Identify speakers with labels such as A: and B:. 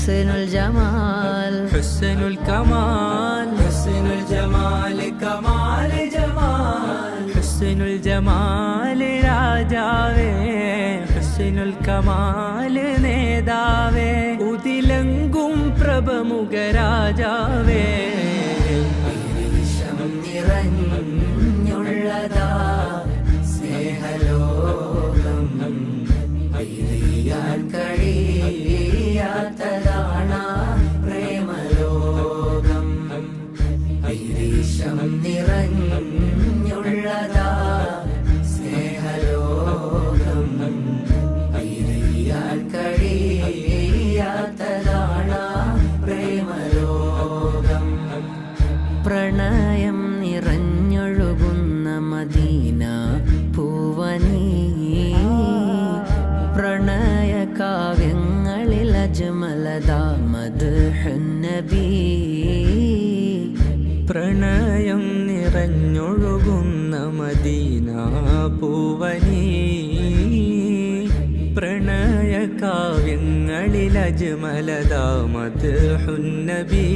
A: حسن الجمال
B: حسن الكمال حسن الجمال كمال جمال حسن الجمال രാജാവേ ഹുസ്നുൽ കമാൽ നേതാവേ ഉദിലങ്കും പ്രഭമുഖ രാജാവേ
A: നിറഞ്ഞുള്ളതാ സ്നേഹലോകം പിരിയാൻ കഴിയാത്തതാണ് പ്രേമലോകം വിരീശം നിറഞ്ഞുള്ളതാ സ്നേഹലോകം പിരിയാൻ കഴിയാത്തതാണ് പ്രേമലോകം പ്രണയം നിറഞ്ഞൊഴുകുന്ന മദീന പൂവനീ പ്രണയ കാവ്യങ്ങളിൽ അജ്മലദാ മദ്ഹുൻ നബി
B: പ്രണയം നിറഞ്ഞൊഴുകുന്ന മദീന പൂവനീ പ്രണയ കാവ്യങ്ങളിൽ അജ്മലദാ മദ്ഹുൻ നബി